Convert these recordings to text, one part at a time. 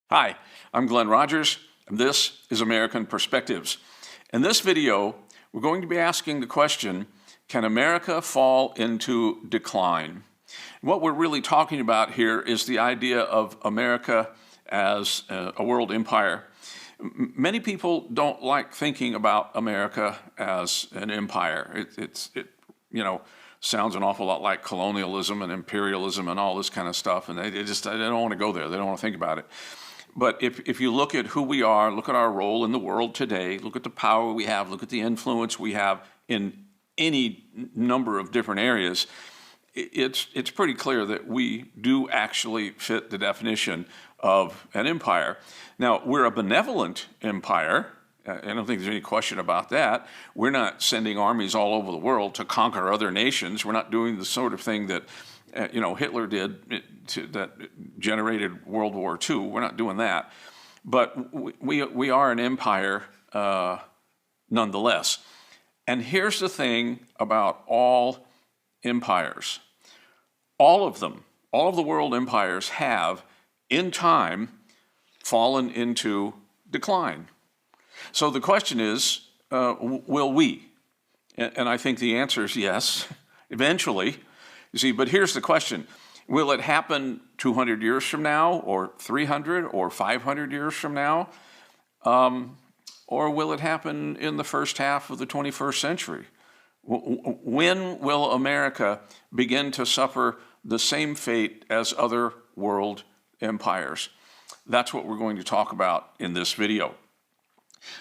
Hi, I'm Glenn Rogers, and this is American Perspectives. In this video, we're going to be asking the question, can America fall into decline? What we're really talking about here is the idea of America as a world empire. Many people don't like thinking about America as an empire. It sounds an awful lot like colonialism and imperialism and all this kind of stuff, and they don't want to go there. They don't want to think about it. But if you look at who we are, look at our role in the world today, look at the power we have, look at the influence we have in any number of different areas, it's pretty clear that we do actually fit the definition of an empire. Now, we're a benevolent empire. I don't think there's any question about that. We're not sending armies all over the world to conquer other nations. We're not doing the sort of thing that Hitler did that generated World War II. We're not doing that. But we are an empire nonetheless. And here's the thing about all empires. All of them, all of the world empires have, in time, fallen into decline. So the question is, will we? And I think the answer is yes, eventually. You see, but here's the question. Will it happen 200 years from now, or 300, or 500 years from now? Or will it happen in the first half of the 21st century? When will America begin to suffer the same fate as other world empires? That's what we're going to talk about in this video.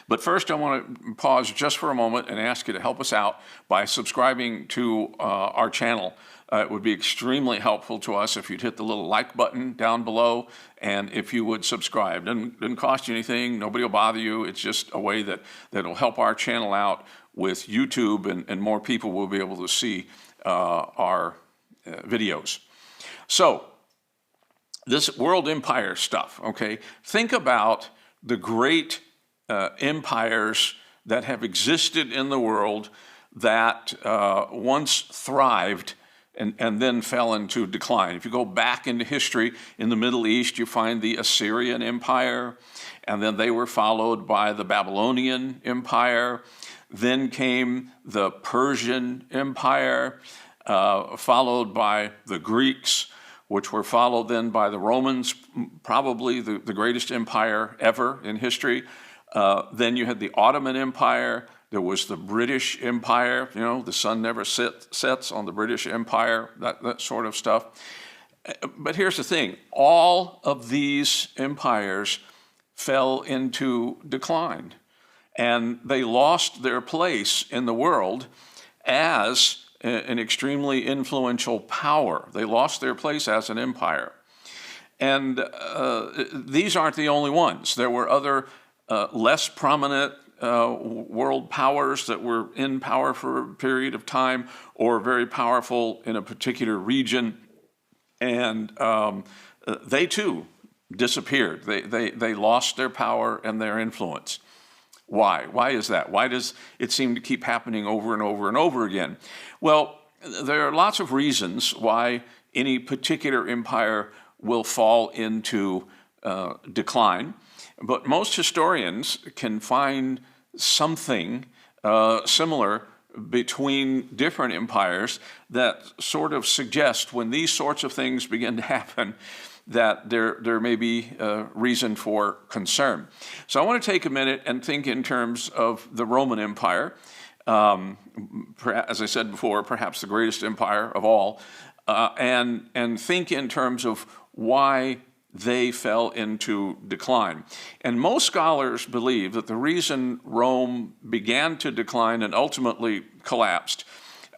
But first, I want to pause just for a moment and ask you to help us out by subscribing to our channel. It would be extremely helpful to us if you'd hit the little like button down below, and if you would subscribe. It doesn't cost you anything. Nobody will bother you. It's just a way that'll help our channel out with YouTube, and more people will be able to see our videos. So, this world empire stuff, okay? Think about the great empires that have existed in the world that once thrived and then fell into decline. If you go back into history in the Middle East, you find the Assyrian Empire, and then they were followed by the Babylonian Empire. Then came the Persian Empire, followed by the Greeks, which were followed then by the Romans, probably the greatest empire ever in history. Then you had the Ottoman Empire. There was the British Empire. The sun never sets on the British Empire, that sort of stuff. But here's the thing. All of these empires fell into decline, and they lost their place in the world as an extremely influential power. They lost their place as an empire. And these aren't the only ones. There were other less prominent world powers that were in power for a period of time, or very powerful in a particular region, and they too disappeared. They lost their power and their influence. Why? Why is that? Why does it seem to keep happening over and over and over again? Well, there are lots of reasons why any particular empire will fall into decline. But most historians can find something similar between different empires that sort of suggest when these sorts of things begin to happen that there may be reason for concern. So I want to take a minute and think in terms of the Roman Empire. As I said before, perhaps the greatest empire of all, and think in terms of why they fell into decline. And most scholars believe that the reason Rome began to decline and ultimately collapsed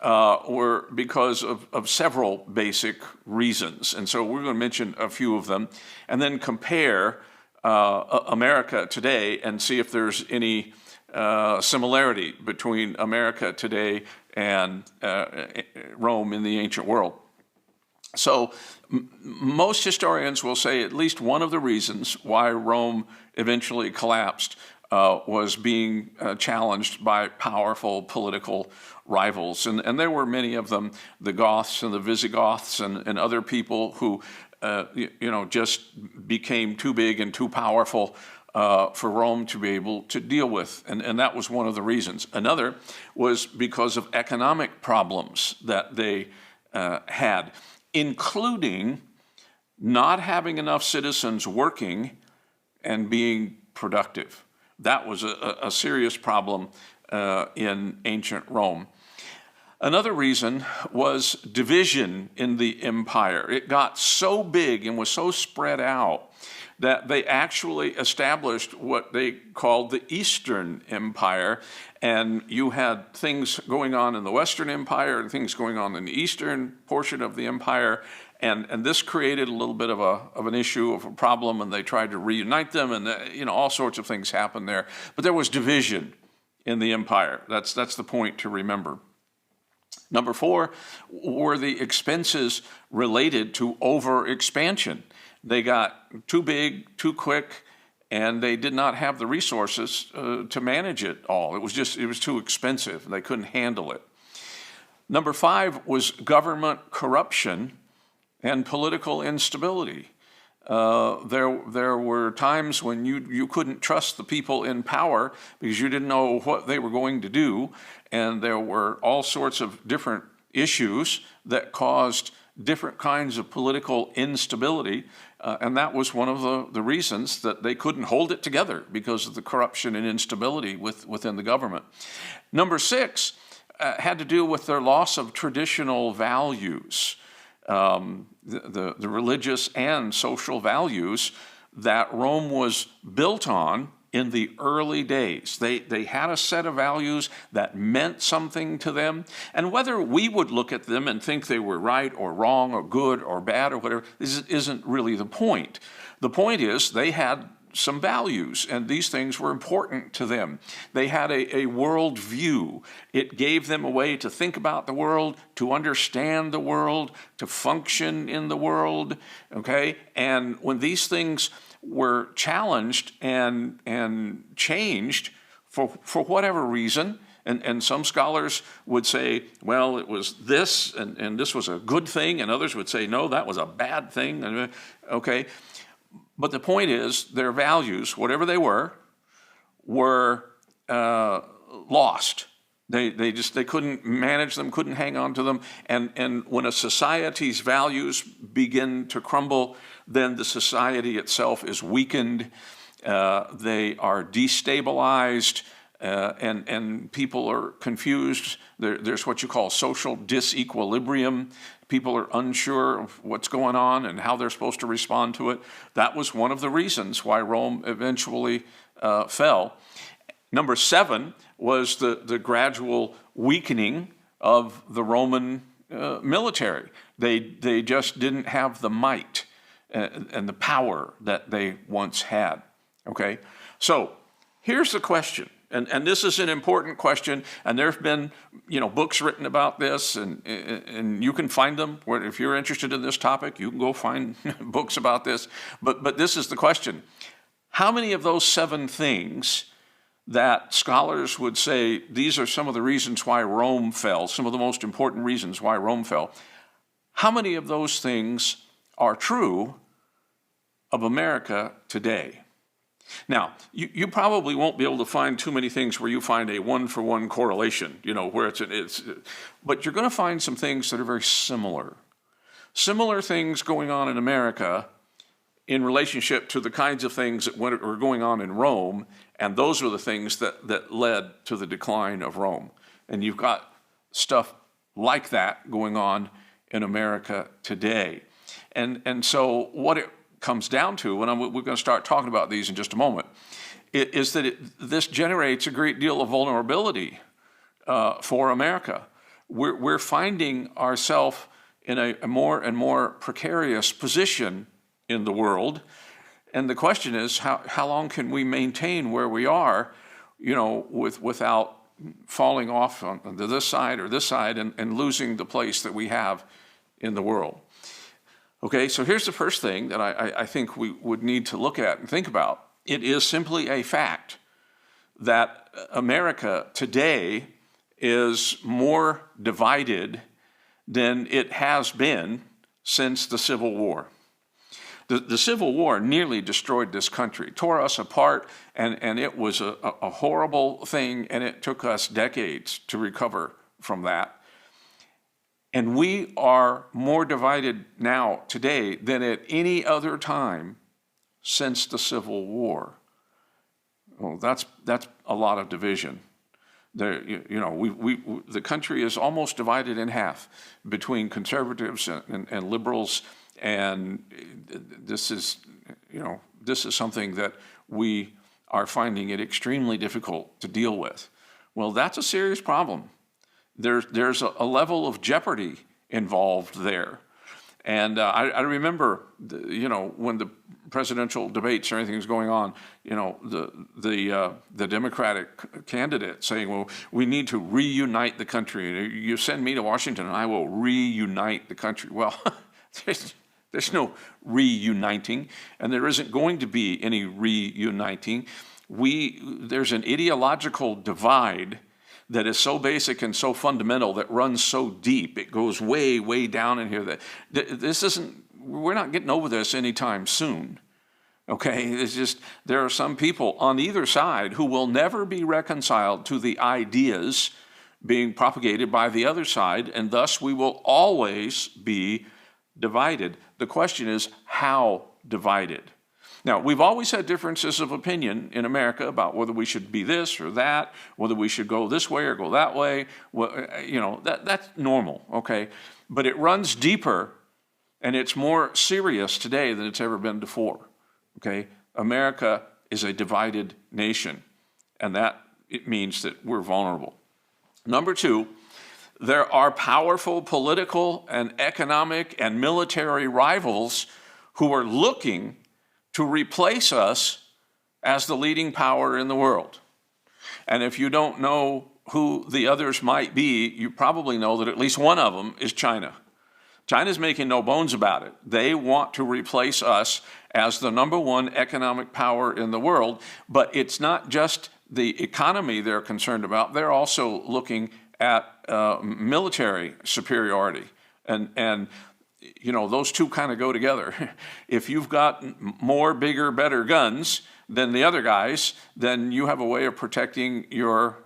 were because of several basic reasons. And so we're going to mention a few of them and then compare America today and see if there's any similarity between America today and Rome in the ancient world. So most historians will say at least one of the reasons why Rome eventually collapsed was being challenged by powerful political rivals. And there were many of them, the Goths and the Visigoths and other people who just became too big and too powerful for Rome to be able to deal with. And that was one of the reasons. Another was because of economic problems that they had, including not having enough citizens working and being productive. That was a serious problem in ancient Rome. Another reason was division in the empire. It got so big and was so spread out that they actually established what they called the Eastern Empire. And you had things going on in the Western Empire and things going on in the Eastern portion of the empire. And this created a little bit of an issue, of a problem, and they tried to reunite them, and all sorts of things happened there. But there was division in the empire. That's the point to remember. Number 4 were the expenses related to overexpansion. They got too big, too quick, and they did not have the resources to manage it all. It was too expensive. They couldn't handle it. Number 5 was government corruption and political instability. There were times when you couldn't trust the people in power because you didn't know what they were going to do, and there were all sorts of different issues that caused different kinds of political instability, and that was one of the reasons that they couldn't hold it together, because of the corruption and instability within the government. Number 6 had to do with their loss of traditional values. The religious and social values that Rome was built on in the early days. They had a set of values that meant something to them. And whether we would look at them and think they were right or wrong or good or bad or whatever, this isn't really the point. The point is they had some values, and these things were important to them. They had a world view. It gave them a way to think about the world, to understand the world, to function in the world, okay? And when these things were challenged and changed for whatever reason, and some scholars would say, well, it was this, and this was a good thing, and others would say, no, that was a bad thing, okay? But the point is, their values, whatever they were lost. They couldn't manage them, couldn't hang on to them. And when a society's values begin to crumble, then the society itself is weakened. They are destabilized, and people are confused. There's what you call social disequilibrium. People are unsure of what's going on and how they're supposed to respond to it. That was one of the reasons why Rome eventually fell. Number 7 was the gradual weakening of the Roman military. They just didn't have the might and the power that they once had. Okay? So here's the question. And this is an important question, and there have been, books written about this, and you can find them. If you're interested in this topic, you can go find books about this. But this is the question: how many of those 7 things that scholars would say these are some of the reasons why Rome fell, some of the most important reasons why Rome fell, how many of those things are true of America today? Now, you probably won't be able to find too many things where you find a one-for-one correlation, where but you're going to find some things that are very similar. Similar things going on in America in relationship to the kinds of things that were going on in Rome, and those are the things that led to the decline of Rome. And you've got stuff like that going on in America today. And so what it comes down to, and we're going to start talking about these in just a moment, is that this generates a great deal of vulnerability for America. We're finding ourselves in a more and more precarious position in the world, and the question is, how long can we maintain where we are, without falling off on this side or this side and losing the place that we have in the world. Okay, so here's the first thing that I think we would need to look at and think about. It is simply a fact that America today is more divided than it has been since the Civil War. The Civil War nearly destroyed this country, tore us apart, and it was a horrible thing, and it took us decades to recover from that. And we are more divided now, today, than at any other time since the Civil War. Well, that's a lot of division. There, the country is almost divided in half between conservatives and liberals, and this is something that we are finding it extremely difficult to deal with. Well, that's a serious problem. There's a level of jeopardy involved there. And I remember, when the presidential debates or anything was going on, the Democratic candidate saying, well, we need to reunite the country. You send me to Washington and I will reunite the country. Well, there's no reuniting, and there isn't going to be any reuniting. There's an ideological divide that is so basic and so fundamental, that runs so deep, it goes way, way down in here, that we're not getting over this anytime soon. Okay, it's just, there are some people on either side who will never be reconciled to the ideas being propagated by the other side, and thus we will always be divided. The question is, how divided? Now, we've always had differences of opinion in America about whether we should be this or that, whether we should go this way or go that way. Well, that's normal, okay? But it runs deeper, and it's more serious today than it's ever been before, okay? America is a divided nation, and it means that we're vulnerable. Number two, there are powerful political and economic and military rivals who are looking to replace us as the leading power in the world. And if you don't know who the others might be, you probably know that at least one of them is China. China's making no bones about it. They want to replace us as the number one economic power in the world, but it's not just the economy they're concerned about. They're also looking at military superiority, and those two kind of go together. If you've got more, bigger, better guns than the other guys, then you have a way of protecting your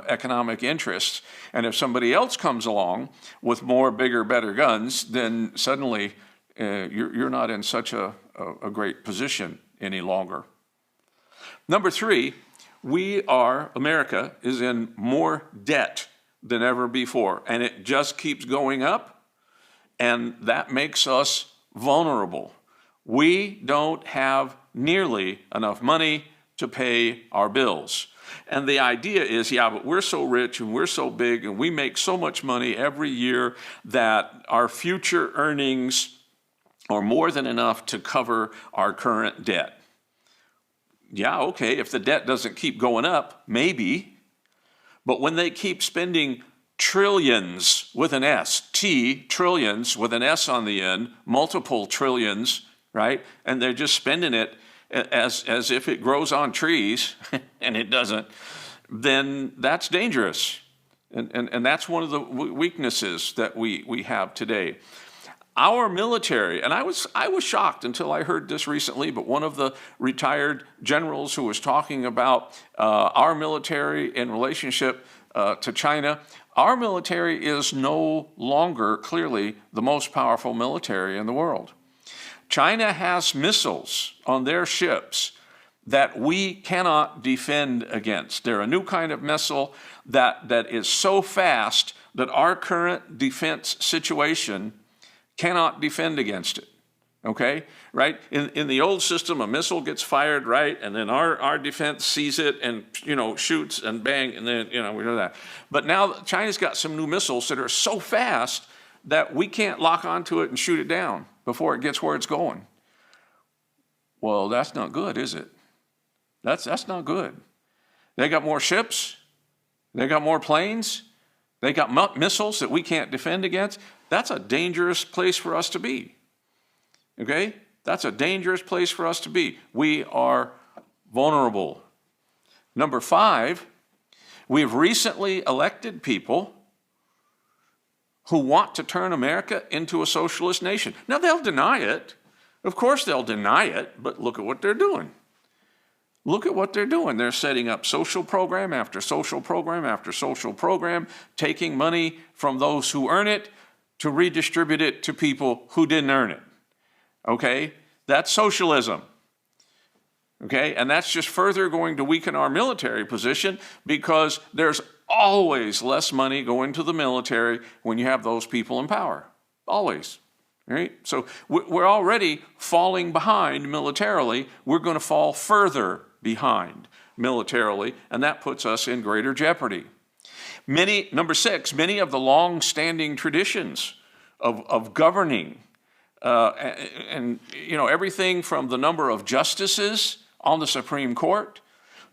economic interests. And if somebody else comes along with more, bigger, better guns, then suddenly you're not in such a great position any longer. Number three, America is in more debt than ever before, and it just keeps going up. And that makes us vulnerable. We don't have nearly enough money to pay our bills. And the idea is, but we're so rich and we're so big and we make so much money every year that our future earnings are more than enough to cover our current debt. Yeah, okay, if the debt doesn't keep going up, maybe. But when they keep spending trillions with an S, trillions with an S on the end, multiple trillions, right? And they're just spending it as if it grows on trees, and it doesn't, then that's dangerous. And that's one of the weaknesses that we have today. Our military, and I was shocked until I heard this recently, but one of the retired generals who was talking about our military in relationship to China, our military is no longer clearly the most powerful military in the world. China has missiles on their ships that we cannot defend against. They're a new kind of missile that is so fast that our current defense situation cannot defend against it. Okay, right? In the old system, a missile gets fired, right? And then our defense sees it and, shoots and bang, and then, we know that. But now China's got some new missiles that are so fast that we can't lock onto it and shoot it down before it gets where it's going. Well, that's not good, is it? That's not good. They got more ships. They got more planes. They got missiles that we can't defend against. That's a dangerous place for us to be. Okay? That's a dangerous place for us to be. We are vulnerable. Number 5, we've recently elected people who want to turn America into a socialist nation. Now, they'll deny it. Of course they'll deny it, but look at what they're doing. Look at what they're doing. They're setting up social program after social program after social program, taking money from those who earn it to redistribute it to people who didn't earn it. Okay? That's socialism. Okay? And that's just further going to weaken our military position, because there's always less money going to the military when you have those people in power. Always. Right? So we're already falling behind militarily. We're going to fall further behind militarily, and that puts us in greater jeopardy. Number 6, many of the long-standing traditions of governing, and everything from the number of justices on the Supreme Court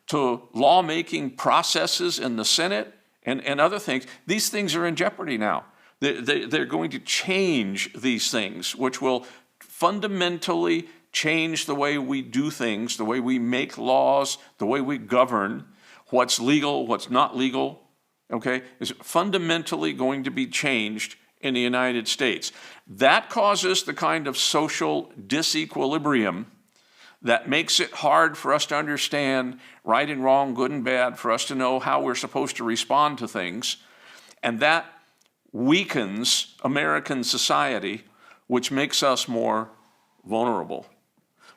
to lawmaking processes in the Senate and other things, these things are in jeopardy now. They're going to change these things, which will fundamentally change the way we do things, the way we make laws, the way we govern, what's legal, what's not legal, okay, is fundamentally going to be changed in the United States. That causes the kind of social disequilibrium that makes it hard for us to understand right and wrong, good and bad, for us to know how we're supposed to respond to things. And that weakens American society, which makes us more vulnerable.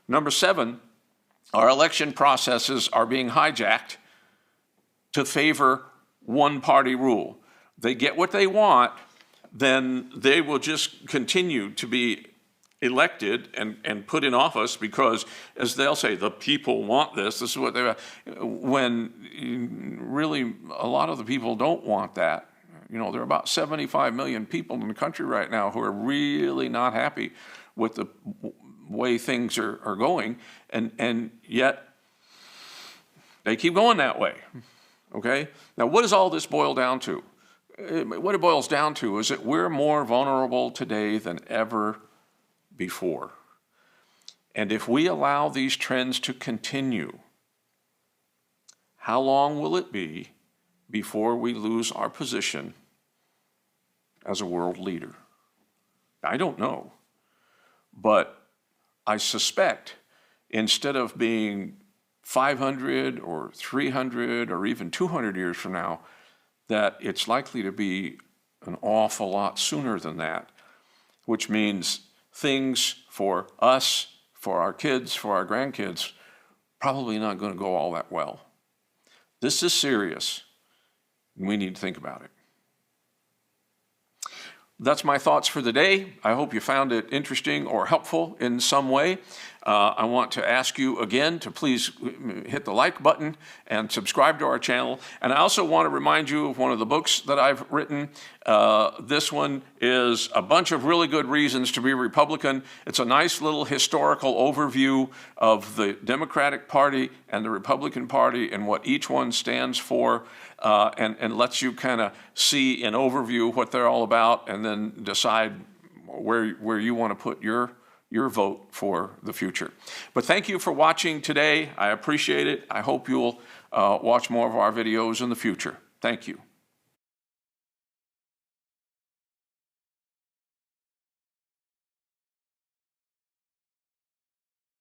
Number 7, our election processes are being hijacked to favor one-party rule. They get what they want, then they will just continue to be elected and put in office because, as they'll say, the people want this. This is what they, when really a lot of the people don't want that. There are about 75 million people in the country right now who are really not happy with the way things are going, and yet they keep going that way, okay? Now, what does all this boil down to? What it boils down to is that we're more vulnerable today than ever before. And if we allow these trends to continue, how long will it be before we lose our position as a world leader? I don't know, but I suspect instead of being 500 or 300 or even 200 years from now, that it's likely to be an awful lot sooner than that, which means things for us, for our kids, for our grandkids, probably not going to go all that well. This is serious, and we need to think about it. That's my thoughts for the day. I hope you found it interesting or helpful in some way. I want to ask you again to please hit the like button and subscribe to our channel. And I also want to remind you of one of the books that I've written. This one is a bunch of really good reasons to be Republican. It's a nice little historical overview of the Democratic Party and the Republican Party and what each one stands for, and lets you kind of see an overview what they're all about, and then decide where you want to put your vote for the future. But thank you for watching today. I appreciate it. I hope you'll watch more of our videos in the future. Thank you.